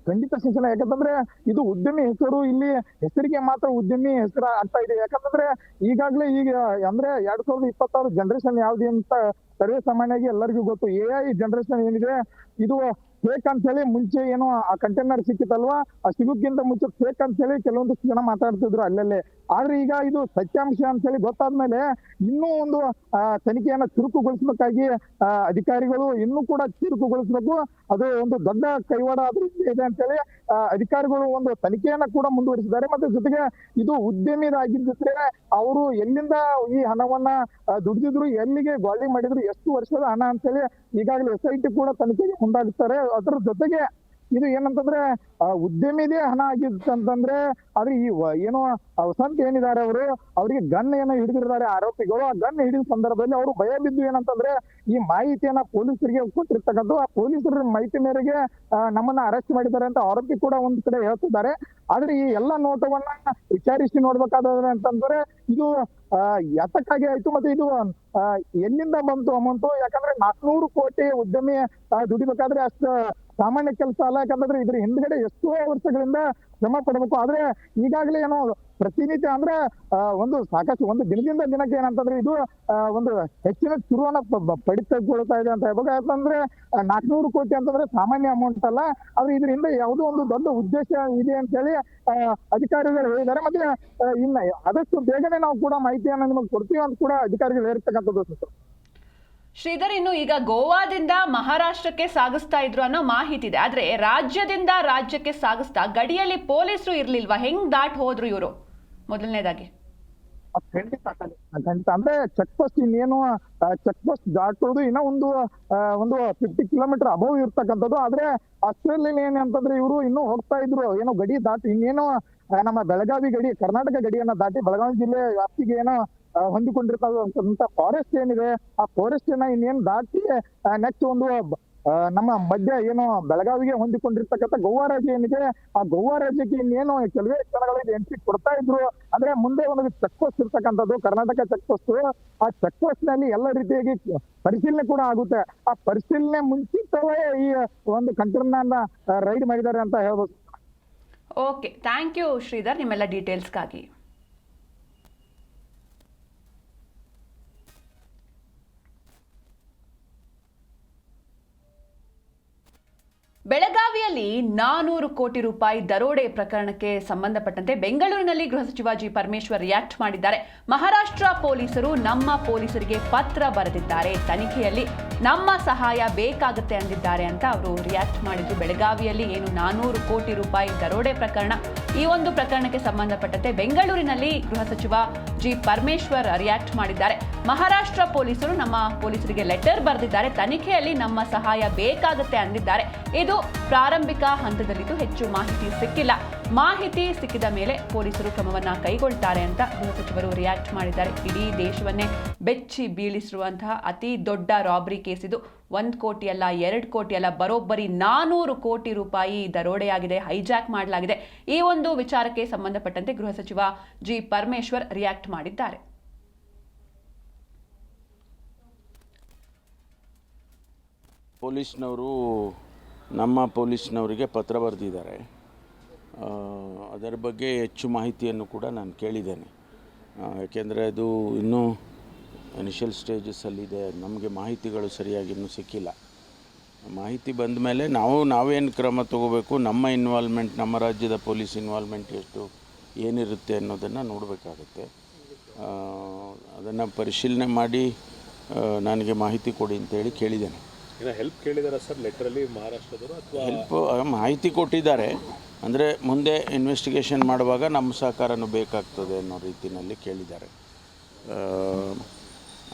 ಖಂಡಿತ ಶಿಕ್ಷಣ. ಯಾಕಂತಂದ್ರೆ ಇದು ಉದ್ಯಮಿ ಹೆಸರು ಇಲ್ಲಿ ಹೆಸರಿಗೆ ಮಾತ್ರ ಉದ್ಯಮಿ ಹೆಸರು ಆಗ್ತಾ ಇದೆ. ಯಾಕಂತಂದ್ರೆ ಈಗಾಗಲೇ ಈಗ ಅಂದ್ರೆ 2026 ಜನರೇಷನ್ ಯಾವ್ದು ಅಂತ ಸರ್ವೇ ಸಾಮಾನ್ಯವಾಗಿ ಎಲ್ಲರಿಗೂ ಗೊತ್ತು. AI ಜನರೇಷನ್ ಏನಿದೆ ಇದು ಫೇಕ್ ಅಂತ ಹೇಳಿ ಮುಂಚೆ ಏನೋ ಆ ಕಂಟೈನರ್ ಸಿಕ್ಕಿತ್ತಲ್ವಾ, ಆ ಸಿಗೋಕ್ಕಿಂತ ಮುಂಚೆ ಫೇಕ್ ಅಂತ ಹೇಳಿ ಕೆಲವೊಂದಿಷ್ಟು ಜನ ಮಾತಾಡ್ತಿದ್ರು ಅಲ್ಲಲ್ಲೇ. ಆದ್ರೆ ಈಗ ಇದು ಸತ್ಯಾಂಶ ಅಂತ ಹೇಳಿ ಗೊತ್ತಾದ್ಮೇಲೆ ಇನ್ನೂ ಒಂದು ತನಿಖೆಯನ್ನ ಚುರುಕುಗೊಳಿಸ್ಬೇಕಾಗಿ ಅಧಿಕಾರಿಗಳು ಇನ್ನೂ ಕೂಡ ಚುರುಕುಗೊಳಿಸ್ಬೇಕು. ಅದು ಒಂದು ದೊಡ್ಡ ಕೈವಾಡ ಅದ್ರ ಇದೆ ಅಂತ ಹೇಳಿ ಅಧಿಕಾರಿಗಳು ಒಂದು ತನಿಖೆಯನ್ನ ಕೂಡ ಮುಂದುವರಿಸಿದ್ದಾರೆ. ಮತ್ತೆ ಜೊತೆಗೆ ಇದು ಉದ್ಯಮಿರಾಗಿದ್ದರೆ ಅವರು ಎಲ್ಲಿಂದ ಈ ಹಣವನ್ನ ದುಡಿದಿದ್ರು, ಎಲ್ಲಿಗೆ ಗಾಳಿ ಮಾಡಿದ್ರು, ಎಷ್ಟು ವರ್ಷದ ಹಣ ಅಂತ ಹೇಳಿ ಈಗಾಗಲೇ SIT ಕೂಡ ತನಿಖೆಗೆ ಮುಂದಾಗುತ್ತಾರೆ. ಅದರ ಜೊತೆಗೆ ಇದು ಏನಂತಂದ್ರೆ ಉದ್ಯಮಿದೇ ಹಣ ಆಗಿತ್ತಂತಂದ್ರೆ ಆದ್ರೆ ಈ ಏನೋ ವಸಂತ್ ಏನಿದ್ದಾರೆ ಅವರಿಗೆ ಗನ್ ಏನೋ ಹಿಡಿದಿರ್ತಾರೆ ಆರೋಪಿಗಳು. ಆ ಗನ್ ಹಿಡಿದ ಸಂದರ್ಭದಲ್ಲಿ ಅವರು ಭಯ ಬಿದ್ದು ಏನಂತಂದ್ರೆ ಈ ಮಾಹಿತಿಯನ್ನ ಪೊಲೀಸರಿಗೆ ಕೊಟ್ಟಿರ್ತಕ್ಕಂಥ ಆ ಪೊಲೀಸರ ಮಾಹಿತಿ ಮೇರೆಗೆ ನಮ್ಮನ್ನ ಅರೆಸ್ಟ್ ಮಾಡಿದ್ದಾರೆ ಅಂತ ಆರೋಪಿ ಕೂಡ ಒಂದ್ ಕಡೆ ಹೇಳ್ತಿದ್ದಾರೆ. ಆದ್ರೆ ಈ ಎಲ್ಲ ನೋಟವನ್ನ ವಿಚಾರಿಸಿ ನೋಡ್ಬೇಕಾದ್ರೆ ಅಂತಂದ್ರೆ ಇದು ಯಾತಕ್ಕಾಗಿ ಆಯ್ತು ಮತ್ತೆ ಇದು ಎಲ್ಲಿಂದ ಬಂತು ಅಮೌಂಟು? ಯಾಕಂದ್ರೆ 400 ಕೋಟಿ ಉದ್ಯಮಿ ದುಡಿಬೇಕಾದ್ರೆ ಅಷ್ಟು ಸಾಮಾನ್ಯ ಕೆಲಸ ಅಲ್ಲ. ಯಾಕಂದ್ರೆ ಇದ್ರ ಹಿಂದ್ಗಡೆ ಎಷ್ಟೋ ವರ್ಷಗಳಿಂದ ಶ್ರಮ ಪಡಬೇಕು. ಆದ್ರೆ ಈಗಾಗಲೇ ಏನೋ ಪ್ರತಿನಿತ್ಯ ಅಂದ್ರೆ ಒಂದು ಸಾಕಷ್ಟು ಒಂದು ದಿನದಿಂದ ದಿನಕ್ಕೆ ಏನಂತಂದ್ರೆ ಇದು ಒಂದು ಹೆಚ್ಚಿನ ತಿರುವನ್ನ ಪಡಿತಗೊಳ್ತಾ ಇದೆ ಅಂತ ಹೇಳ್ಬೇಕು. ಯಾಕಂದ್ರೆ 400 ಕೋಟಿ ಅಂತಂದ್ರೆ ಸಾಮಾನ್ಯ ಅಮೌಂಟ್ ಅಲ್ಲ. ಆದ್ರೆ ಇದರಿಂದ ಯಾವುದೋ ಒಂದು ದೊಡ್ಡ ಉದ್ದೇಶ ಇದೆ ಅಂತ ಹೇಳಿ ಅಧಿಕಾರಿಗಳು ಹೇಳಿದ್ದಾರೆ. ಮತ್ತೆ ಇನ್ನ ಆದಷ್ಟು ಬೇಗನೆ ನಾವು ಕೂಡ ಮಾಹಿತಿಯನ್ನ ನಿಮಗೆ ಕೊಡ್ತೀವಿ ಅಂತ ಕೂಡ ಅಧಿಕಾರಿಗಳು ಹೇಳಿರ್ತಕ್ಕಂಥದ್ದು. ಶ್ರೀಧರ್, ಇನ್ನು ಈಗ ಗೋವಾದಿಂದ ಮಹಾರಾಷ್ಟ್ರಕ್ಕೆ ಸಾಗಿಸ್ತಾ ಇದ್ರು ಅನ್ನೋ ಮಾಹಿತಿ ಇದೆ. ಆದ್ರೆ ರಾಜ್ಯದಿಂದ ರಾಜ್ಯಕ್ಕೆ ಸಾಗಿಸ್ತಾ ಗಡಿಯಲ್ಲಿ ಪೊಲೀಸರು ಇರ್ಲಿಲ್ವಾ? ಹೆಂಗ್ ದಾಟ್ ಹೋದ್ರು ಇವರು? ಮೊದಲನೇದಾಗಿ ಖಂಡಿತ ಅಂದ್ರೆ ಚೆಕ್ ಪೋಸ್ಟ್ ಇನ್ನೇನು ಚೆಕ್ ಪೋಸ್ಟ್ ದಾಟೋದು ಇನ್ನ ಒಂದು 50 ಕಿಲೋಮೀಟರ್ ಅಬೌವ್ ಇರ್ತಕ್ಕಂಥದ್ದು. ಆದ್ರೆ ಅಷ್ಟರಲ್ಲಿ ಏನಂತಂದ್ರೆ ಇವರು ಇನ್ನೂ ಹೋಗ್ತಾ ಇದ್ರು, ಏನೋ ಗಡಿ ದಾಟಿ ಇನ್ನೇನೋ ನಮ್ಮ ಬೆಳಗಾವಿ ಗಡಿ, ಕರ್ನಾಟಕ ಗಡಿಯನ್ನ ದಾಟಿ ಬೆಳಗಾವಿ ಜಿಲ್ಲೆ ವ್ಯಾಪ್ತಿಗೆ ಏನೋ ಹೊಂದಿಕೊಂಡಿರ್ತಕ್ಕಂಥ ಫಾರೆಸ್ಟ್ ಏನಿದೆ ಆ ಫಾರೆಸ್ಟ್ ಅನ್ನ ಇನ್ನೇನು ದಾಟಿ ನೆಕ್ಸ್ಟ್ ಒಂದು ನಮ್ಮ ಮಧ್ಯ ಏನು ಬೆಳಗಾವಿಗೆ ಹೊಂದಿಕೊಂಡಿರ್ತಕ್ಕಂಥ ಗೋವಾ ರಾಜ್ಯ ಏನಿದೆ ಆ ಗೋವಾ ರಾಜ್ಯಕ್ಕೆ ಇನ್ನೇನು ಕೆಲವೇ ಕ್ಷಣಗಳಲ್ಲಿ ಎಂಟ್ರಿ ಕೊಡ್ತಾ ಇದ್ರು. ಅಂದ್ರೆ ಮುಂದೆ ಒಂದು ಚೆಕ್ ಪೋಸ್ಟ್ ಇರ್ತಕ್ಕಂಥದ್ದು ಕರ್ನಾಟಕ ಚೆಕ್ ಪೋಸ್ಟ್. ಆ ಚೆಕ್ ಪೋಸ್ಟ್ ನಲ್ಲಿ ಎಲ್ಲ ರೀತಿಯಾಗಿ ಪರಿಶೀಲನೆ ಕೂಡ ಆಗುತ್ತೆ. ಆ ಪರಿಶೀಲನೆ ಮುಂಚಿತವೇ ಈ ಒಂದು ಕಂಟೈನರ್ನ ರೈಡ್ ಮಾಡಿದ್ದಾರೆ ಅಂತ ಹೇಳ್ಬೋದು. ಓಕೆ, ಥ್ಯಾಂಕ್ ಯು ಶ್ರೀಧರ್ ನಿಮ್ಮೆಲ್ಲ ಡೀಟೇಲ್ಸ್ಗಾಗಿ. ಬೆಳಗಾವಿಯಲ್ಲಿ 400 ಕೋಟಿ ರೂಪಾಯಿ ದರೋಡೆ ಪ್ರಕರಣಕ್ಕೆ ಸಂಬಂಧಪಟ್ಟಂತೆ ಬೆಂಗಳೂರಿನಲ್ಲಿ ಗೃಹ ಸಚಿವ ಜಿ ಪರಮೇಶ್ವರ್ ರಿಯಾಕ್ಟ್ ಮಾಡಿದ್ದಾರೆ. ಮಹಾರಾಷ್ಟ್ರ ಪೊಲೀಸರು ನಮ್ಮ ಪೊಲೀಸರಿಗೆ ಪತ್ರ ಬರೆದಿದ್ದಾರೆ, ತನಿಖೆಯಲ್ಲಿ ನಮ್ಮ ಸಹಾಯ ಬೇಕಾಗುತ್ತೆ ಅಂದಿದ್ದಾರೆ ಅಂತ ಅವರು ರಿಯಾಕ್ಟ್ ಮಾಡಿದ್ರು. ಬೆಳಗಾವಿಯಲ್ಲಿ ಏನು 400 ಕೋಟಿ ರೂಪಾಯಿ ದರೋಡೆ ಪ್ರಕರಣ, ಈ ಒಂದು ಪ್ರಕರಣಕ್ಕೆ ಸಂಬಂಧಪಟ್ಟಂತೆ ಬೆಂಗಳೂರಿನಲ್ಲಿ ಗೃಹ ಸಚಿವ ಜಿ ಪರಮೇಶ್ವರ್ ರಿಯಾಕ್ಟ್ ಮಾಡಿದ್ದಾರೆ. ಮಹಾರಾಷ್ಟ್ರ ಪೊಲೀಸರು ನಮ್ಮ ಪೊಲೀಸರಿಗೆ ಲೆಟರ್ ಬರೆದಿದ್ದಾರೆ, ತನಿಖೆಯಲ್ಲಿ ನಮ್ಮ ಸಹಾಯ ಬೇಕಾಗುತ್ತೆ ಅಂದಿದ್ದಾರೆ. ಇದು ಪ್ರಾರಂಭಿಕ ಹಂತದಲ್ಲಿದ್ದು ಹೆಚ್ಚು ಮಾಹಿತಿ ಸಿಕ್ಕಿಲ್ಲ. ಮಾಹಿತಿ ಸಿಕ್ಕಿದ ಮೇಲೆ ಪೊಲೀಸರು ಕ್ರಮವನ್ನ ಕೈಗೊಳ್ತಾರೆ ಅಂತ ಗೃಹ ಸಚಿವರು ರಿಯಾಕ್ಟ್ ಮಾಡಿದ್ದಾರೆ. ಇಡೀ ದೇಶವನ್ನೇ ಬೆಚ್ಚಿ ಬೀಳಿಸಿರುವಂತಹ ಅತಿ ದೊಡ್ಡ ರಾಬರಿ ಕೇಸ್ ಇದು. 1 ಕೋಟಿ ಅಲ್ಲ, 2 ಕೋಟಿ ಅಲ್ಲ, ಬರೋಬ್ಬರಿ 400 ಕೋಟಿ ರೂಪಾಯಿ ದರೋಡೆಯಾಗಿದೆ, ಹೈಜಾಕ್ ಮಾಡಲಾಗಿದೆ. ಈ ಒಂದು ವಿಚಾರಕ್ಕೆ ಸಂಬಂಧಪಟ್ಟಂತೆ ಗೃಹ ಸಚಿವ ಜಿ ಪರಮೇಶ್ವರ್ ರಿಯಾಕ್ಟ್ ಮಾಡಿದ್ದಾರೆ. ಪೊಲೀಸ್ನವರು ನಮ್ಮ ಪೊಲೀಸ್ನವರಿಗೆ ಪತ್ರ ಬರೆದಿದ್ದಾರೆ. ಅದರ ಬಗ್ಗೆ ಹೆಚ್ಚು ಮಾಹಿತಿಯನ್ನು ಕೂಡ ನಾನು ಕೇಳಿದ್ದೇನೆ. ಯಾಕೆಂದರೆ ಅದು ಇನ್ನೂ ಇನಿಷಿಯಲ್ ಸ್ಟೇಜಸ್ಸಲ್ಲಿದೆ, ನಮಗೆ ಮಾಹಿತಿಗಳು ಸರಿಯಾಗಿ ಇನ್ನೂ ಸಿಕ್ಕಿಲ್ಲ. ಮಾಹಿತಿ ಬಂದ ಮೇಲೆ ನಾವೇನು ಕ್ರಮ ತಗೋಬೇಕು, ನಮ್ಮ ಇನ್ವಾಲ್ವ್ಮೆಂಟ್, ನಮ್ಮ ರಾಜ್ಯದ ಪೊಲೀಸ್ ಇನ್ವಾಲ್ವ್ಮೆಂಟ್ ಎಷ್ಟು ಏನಿರುತ್ತೆ ಅನ್ನೋದನ್ನು ನೋಡಬೇಕಾಗುತ್ತೆ. ಅದನ್ನು ಪರಿಶೀಲನೆ ಮಾಡಿ ನನಗೆ ಮಾಹಿತಿ ಕೊಡಿ ಅಂತೇಳಿ ಕೇಳಿದ್ದೇನೆ. ಹೆಲ್ಪ್ ಕೇಳಿದಾರ ಸರ್ ಲೆಟರಲ್ಲಿ ಮಹಾರಾಷ್ಟ್ರದವರು? ಅಥವಾ ಹೆಲ್ಪ್ ಮಾಹಿತಿ ಕೊಟ್ಟಿದ್ದಾರೆ, ಅಂದರೆ ಮುಂದೆ ಇನ್ವೆಸ್ಟಿಗೇಷನ್ ಮಾಡುವಾಗ ನಮ್ಮ ಸಹಕಾರನೂ ಬೇಕಾಗ್ತದೆ ಅನ್ನೋ ರೀತಿಯಲ್ಲಿ ಕೇಳಿದ್ದಾರೆ.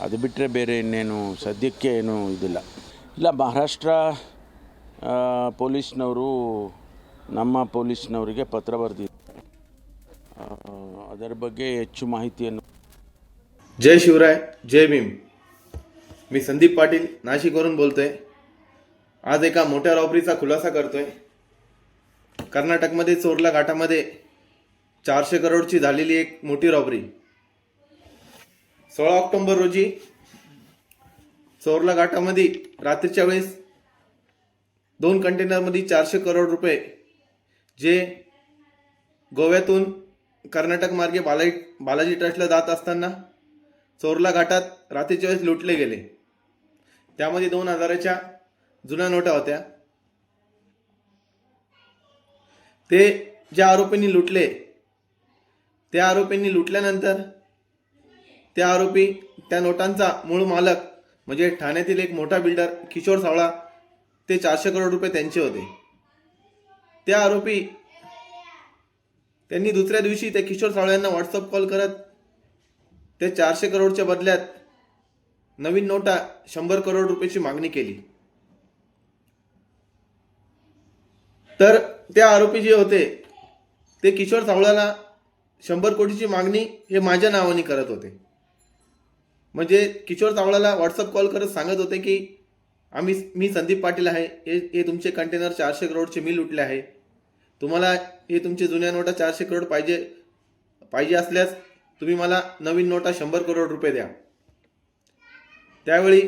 ಅದು ಬಿಟ್ಟರೆ ಬೇರೆ ಇನ್ನೇನು ಸದ್ಯಕ್ಕೆ ಏನೂ ಇದಿಲ್ಲ. ಇಲ್ಲ, ಮಹಾರಾಷ್ಟ್ರ ಪೊಲೀಸ್ನವರು ನಮ್ಮ ಪೊಲೀಸ್ನವರಿಗೆ ಪತ್ರ ಬರೆದಿದ್ದಾರೆ. ಅದರ ಬಗ್ಗೆ ಹೆಚ್ಚು माहितीಯನ್ನು. जय शिवराय, जय भीम. मी संदीप पाटील नाशिकवरून बोलतोय. आज एका मोठ्या रॉबरीचा खुलासा करतोय. कर्नाटकमध्ये चोरला घाटामध्ये 400 करोडची झालेली एक मोठी रॉबरी. 16 ऑक्टोबर रोजी चोरला घाटामध्ये रात्रीच्या वेळेस 2 कंटेनरमध्ये 400 करोड रुपये जे गोव्यातून कर्नाटक मार्गे बालाजी ट्रस्टला जात असताना चोरला घाटात रात्रीच्या वेळेस लुटले गेले. त्यामध्ये 2000च्या जुन्या नोटा होत्या. ते ज्या आरोपींनी लुटले, त्या आरोपींनी लुटल्यानंतर त्या आरोपी त्या नोटांचा मूळ मालक म्हणजे ठाण्यातील एक मोठा बिल्डर किशोर सावळा, ते 400 करोड रुपये त्यांचे होते. त्या आरोपी त्यांनी दुसऱ्या दिवशी त्या किशोर सावळा यांना व्हॉट्सअप कॉल करत ते 400 करोडच्या बदल्यात नवीन नोटा 100 करोड रुपयाची मागणी केली. तर त्या आरोपी जे होते ते किशोर सावळाला 100 कोटीची मागणी हे माझ्या नावाने करत होते. म्हणजे किशोर सावळाला व्हॉट्सअप कॉल करत सांगत होते की मी संदीप पाटील आहे, हे तुमचे कंटेनर 400 करोडचे मी लुटले आहे, तुम्हाला हे तुमचे जुन्या नोटा 400 करोड पाहिजे असल्यास तुम्ही मला नवीन नोटा 100 करोड रुपये द्या. त्यावेळी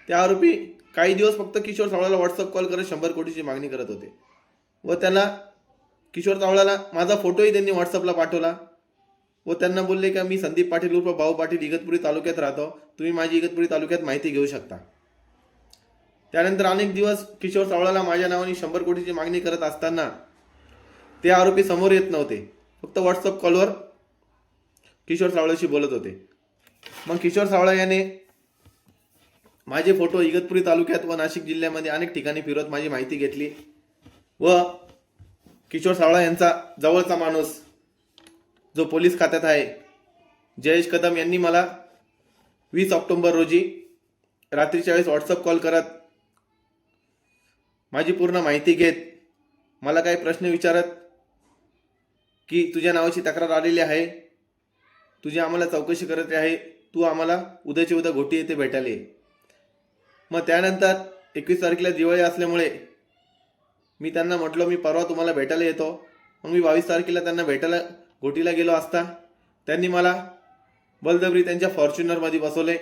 त्या आरोपी काही दिवस फक्त किशोर सावळाला व्हॉट्सअप कॉल करत 100 कोटीची मागणी करत होते व किशोर सावळाला माझा फोटोही त्यांनी व्हॉट्सअपला पाठवला व त्यांना बोलले की मी संदीप पाटील उर्फ भाऊ पाटील इगतपुरी तालुक्यात राहतो, तुम्ही माझी इगतपुरी तालुक्यात माहिती घेऊ शकता. त्यानंतर अनेक दिवस किशोर सावळाला माझ्या नावाने 100 कोटीची मागणी करत असताना ते आरोपी समोर येत नव्हते, फक्त व्हॉट्सअप कॉलवर किशोर सावळाशी बोलत होते. मग किशोर सावळा याने माझे फोटो इगतपुरी तालुक्यात व नाशिक जिल्ह्यामध्ये अनेक ठिकाणी फिरवत माझी माहिती घेतली व किशोर सावळा यांचा जवळचा माणूस जो पोलीस खात्यात आहे जयेश कदम यांनी मला 20 ऑक्टोबर रोजी रात्रीच्या वेळेस व्हॉट्सअप कॉल करत माझी पूर्ण माहिती घेत मला काही प्रश्न विचारत की तुझ्या नावाची तक्रार आलेली आहे, तुझी आम्हाला चौकशी करत आहे, तू आम्हाला उद्याच्या उद्या घोटी येथे भेटायला ये. मग त्यानंतर 21 तारखेला दिवाळी असल्यामुळे मी त्यांना म्हटलो मी परवा तुम्हाला भेटायला येतो. मग मी 22 तारखेला त्यांना भेटायला घोटीला गेलो असता त्यांनी मला बळजबरी त्यांच्या फॉर्च्युनरमध्ये बसवले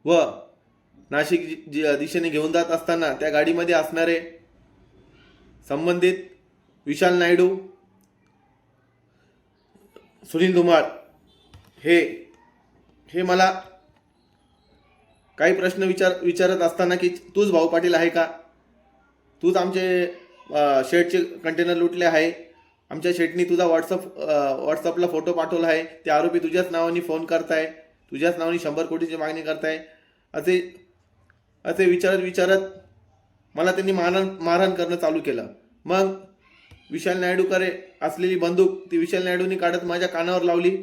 व नाशिक दिशेने घेऊन जात असताना त्या गाडीमध्ये असणारे संबंधित विशाल नायडू, सुनील धुमाळ हे मला काही प्रश्न विचारत असताना की तूच भाऊ पाटील आहे का, तूच आमचे शेटचे कंटेनर लुटले आहे, आमच्या शेटनी तुझा व्हॉट्सअपला फोटो पाठवला आहे, ते आरोपी तुझ्याच नावाने फोन करताय, तुझ्याच नावाने 100 कोटीची मागणी करताय, असे विचारत मला त्यांनी मारहाण करणं चालू केलं. मग विशाल नायडूकडे असलेली बंदूक ती विशाल नायडूंनी काढत माझ्या कानावर लावली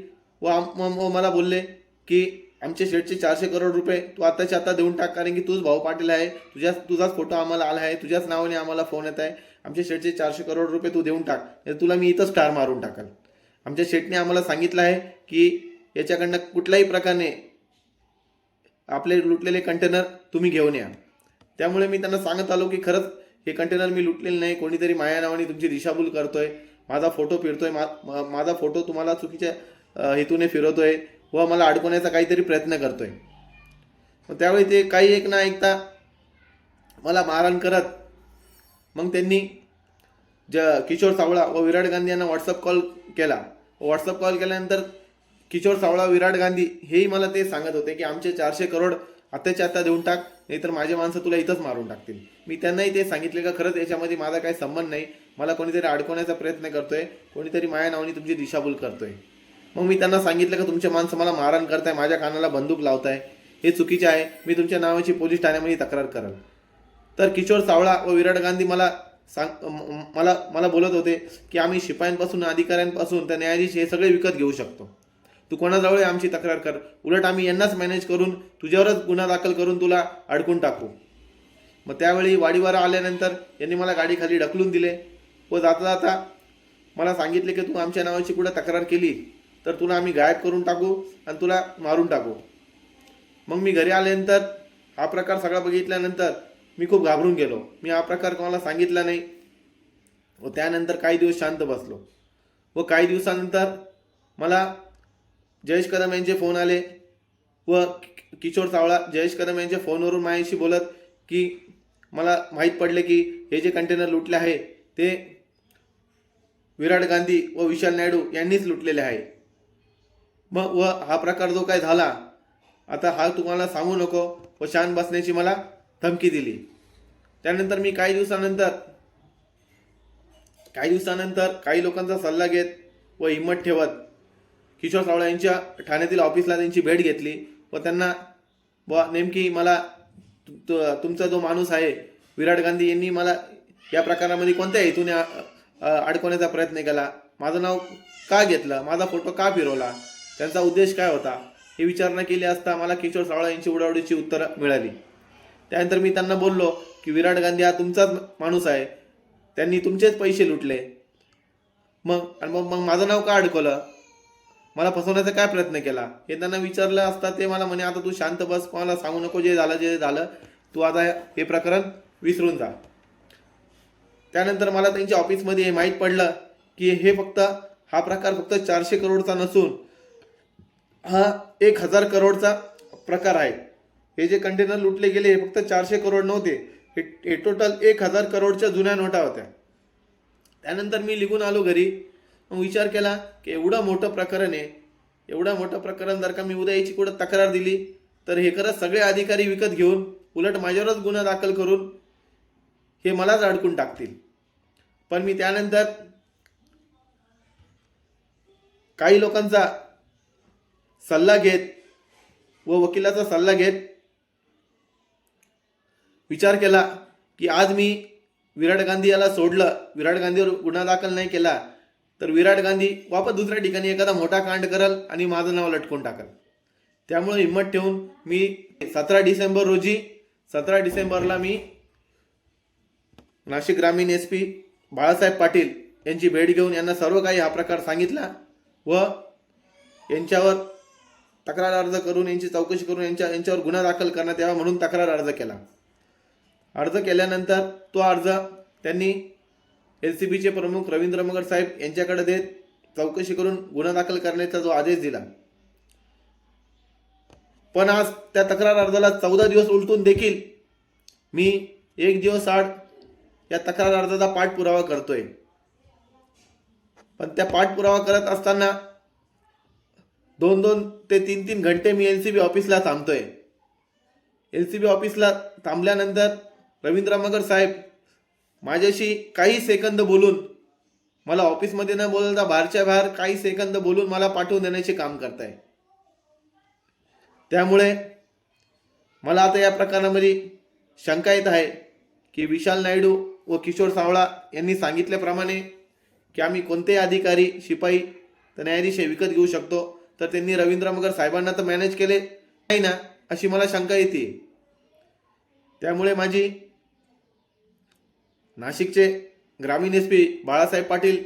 व मला बोलले की आमचे शेटचे 400 करोड रुपये तू आताच्या आता देऊन टाक, कारण की तूच भाऊ पाटील आहे, तुझाच फोटो आम्हाला आला आहे, तुझ्याच नावाने आम्हाला फोन येत आहे, आमच्या शेटचे 400 करोड रुपये तू देऊन टाक, तुला मी इथंच ठार मारून टाकाल. आमच्या शेटने आम्हाला सांगितलं आहे की याच्याकडनं कुठल्याही प्रकारे आपले लुटलेले कंटेनर तुम्ही घेऊन या. त्यामुळे मी त्यांना सांगत आलो की खरंच हे कंटेनर मी लुटलेले नाही, कोणीतरी माझ्या नावाने तुमची दिशाभूल करतोय, माझा फोटो फिरतोय, माझा फोटो तुम्हाला चुकीच्या हेतूने फिरवतोय व मला अडकवण्याचा काहीतरी प्रयत्न करतोय. मग त्यावेळी ते काही एक ना ऐकता मला मारहाण करत मग त्यांनी किशोर सावळा व विराट गांधी यांना व्हॉट्सअप कॉल केला. व्हॉट्सअप कॉल केल्यानंतर किशोर सावळा, विराट गांधी हेही मला ते सांगत होते की आमचे 400 करोड आत्ताच्या आता देऊन टाक, नाहीतर माझे माणसं तुला इथंच मारून टाकतील. मी त्यांनाही ते सांगितले का खरंच याच्यामध्ये माझा काही संबंध नाही, मला कोणीतरी अडकवण्याचा प्रयत्न करतोय, कोणीतरी माझ्या नावाने तुमची दिशाभूल करतोय. मग मी त्यांना सांगितलं का तुमचे माणसं मला मारहाण करताय, माझ्या कानाला बंदूक लावताय, हे चुकीचे आहे, मी तुमच्या नावाची पोलीस ठाण्यामध्ये तक्रार कराल. तर किशोर सावळा व विराट गांधी मला बोलत होते की आम्ही शिपायांपासून, अधिकाऱ्यांपासून तर न्यायाधीश हे सगळे विकत घेऊ शकतो, तू कोणाजवळ आमची तक्रार कर, उलट आम्ही यांनाच मॅनेज करून तुझ्यावरच गुन्हा दाखल करून तुला अडकून टाकू. मग त्यावेळी वाडीवारा आल्यानंतर यांनी मला गाडी खाली ढकलून दिले व जाता जाता मला सांगितले की तू आमच्या नावाची कुठं तक्रार केली तर तुला आम्ही गायब करून टाकू आणि तुला मारून टाकू. मग मी घरी आल्यानंतर हा प्रकार सगळा बघितल्यानंतर मी खूप घाबरून गेलो. मी हा प्रकार कोणाला सांगितला नाही व त्यानंतर काही दिवस शांत बसलो व काही दिवसानंतर मला जयेश कदम यांचे फोन आले व किशोर सावळा जयेश कदम यांच्या फोनवरून माझ्याशी बोलत की मला माहीत पडले की हे जे कंटेनर लुटले आहे ते विराट गांधी व विशाल नायडू यांनीच लुटलेले आहे. मग व हा प्रकार जो काय झाला आता हा तुम्हाला सांगू नको व शांत बसण्याची मला धमकी दिली. त्यानंतर मी काही दिवसानंतर काही लोकांचा सल्ला घेत व हिंमत ठेवत किशोर सावळा यांच्या ठाण्यातील ऑफिसला त्यांची भेट घेतली व त्यांना नेमकी मला तुमचा जो माणूस आहे विराट गांधी यांनी मला या प्रकारामध्ये कोणत्या हेतूने अडकवण्याचा प्रयत्न केला, माझं नाव का घेतलं, माझा फोटो का फिरवला, त्यांचा उद्देश काय होता हे विचारणा केली असता मला किशोर सावळा यांची उडावडीची उत्तरं मिळाली. त्यानंतर मी त्यांना बोललो की विराट गांधी हा तुमचाच माणूस आहे, त्यांनी तुमचेच पैसे लुटले, मग मग माझं नाव का अडकवलं, मला फसवण्याचा काय प्रयत्न केला, हे त्यांना विचारलं असता ते मला म्हणे आता तू शांत बस, कोणाला सांगू नको, जे झालं तू आता हे प्रकरण विसरून जा. त्यानंतर मला त्यांच्या ऑफिसमध्ये हे माहीत पडलं की हा प्रकार फक्त 400 करोडचा नसून हा 1000 करोडचा प्रकार आहे. हे जे कंटेनर लुटले गेले हे फक्त 400 करोड नव्हते, हे टोटल 1000 करोडच्या जुन्या नोटा होत्या. त्यानंतर मी निघून आलो घरी. मग विचार केला की एवढं मोठं प्रकरण आहे, एवढं मोठं प्रकरण जर का मी उद्या याची कुठं तक्रार दिली तर हे खरंच सगळे अधिकारी विकत घेऊन उलट माझ्यावरच गुन्हा दाखल करून हे मलाच अडकून टाकतील. पण मी त्यानंतर काही लोकांचा सल्ला घेत व वकिलाचा सल्ला घेत विचार केला की आज मी विराट गांधी याला सोडलं, विराट गांधीवर गुन्हा दाखल नाही केला तर विराट गांधी वापस दुसऱ्या ठिकाणी एखादा मोठा कांड करल आणि माझं नाव लटकून टाकल. त्यामुळे हिंमत ठेवून मी 17 डिसेंबरला मी नाशिक ग्रामीण SP बाळासाहेब पाटील यांची भेट घेऊन यांना सर्व काही हा प्रकार सांगितला व यांच्यावर तक्रार अर्ज करून यांची चौकशी करून यांच्यावर गुन्हा दाखल करण्यात यावा म्हणून तक्रार अर्ज केला. अर्ज केल्यानंतर तो अर्ज त्यांनी LCBचे प्रमुख रवींद्र मगर साहेब यांच्याकडे देत चौकशी करून गुन्हा दाखल करण्याचा जो आदेश दिला. पण आज त्या तक्रार अर्जाला 14 दिवस उलटून देखील मी 1 दिवस आड या तक्रार अर्जाचा पाठपुरावा करतोय. पण त्या पाठपुरावा करत असताना 2 ते 3 घंटे मी LCB ऑफिसला थांबतोय. LCB ऑफिसला थांबल्यानंतर रवींद्र मगर साहेब माझ्याशी काही सेकंद बोलून मला ऑफिसमध्ये न बोलता बाहेरच्या बाहेर काही सेकंद बोलून मला पाठवून देण्याचे काम करताय. त्यामुळे मला आता या प्रकरणामध्ये शंका येत आहे की विशाल नायडू व किशोर सावळा यांनी सांगितल्याप्रमाणे की आम्ही कोणतेही अधिकारी, शिपाई तर न्यायाधीश हे विकत घेऊ शकतो, तर त्यांनी रवींद्र मगर साहेबांना तर मॅनेज केले नाही ना, अशी मला शंका येते. त्यामुळे माझी नाशिकचे ग्रामीण SP बाळासाहेब पाटील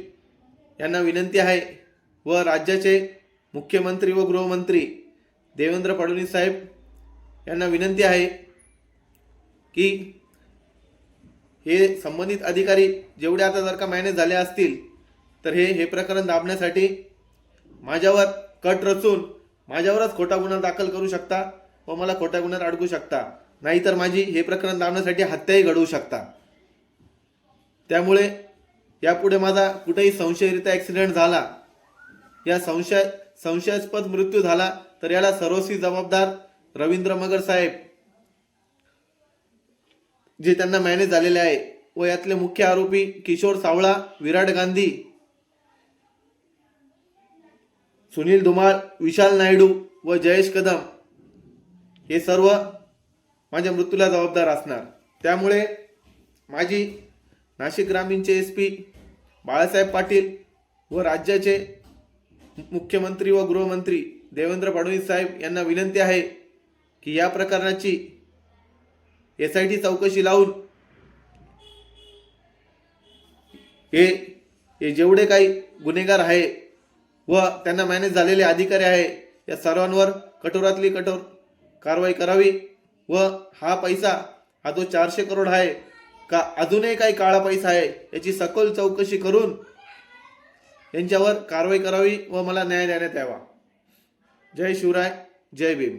यांना विनंती आहे व राज्याचे मुख्यमंत्री व गृहमंत्री देवेंद्र फडणवीस साहेब यांना विनंती आहे की हे संबंधित अधिकारी जेवढे आता जर का मॅनेज झाले असतील तर हे प्रकरण दाबण्यासाठी माझ्यावर कट रचून माझ्यावरच खोटा गुन्हा दाखल करू शकता व मला खोट्या गुन्ह्यात अडकू शकता, नाहीतर माझी हे प्रकरण दाबण्यासाठी हत्याही घडवू शकता. त्यामुळे यापुढे माझा कुठेही संशयरित्या ॲक्सिडेंट झाला, या संशयास्पद मृत्यू झाला तर याला सर्वस्वी जबाबदार रवींद्र मगर साहेब जे त्यांना मॅनेज झालेले आहे व यातले मुख्य आरोपी किशोर सावळा, विराट गांधी, सुनील धुमाळ, विशाल नायडू व जयेश कदम हे सर्व माझ्या मृत्यूला जबाबदार असणार. त्यामुळे माझी नाशिक ग्रामीणचे SP बाळासाहेब पाटील व राज्याचे मुख्यमंत्री व गृहमंत्री देवेंद्र फडणवीस साहेब यांना विनंती आहे की या प्रकरणाची SIT चौकशी लावून हे जेवढे काही गुन्हेगार आहे व त्यांना मॅनेज झालेले अधिकारी आहे या सर्वांवर कठोरातली कठोर कारवाई करावी व हा पैसा हा जो 400 करोड आहे का अजूनही काही काळा पैसा आहे याची सखोल चौकशी करून यांच्यावर कारवाई करावी व मला न्याय देण्यात यावा. जय शिवराय, जय भीम.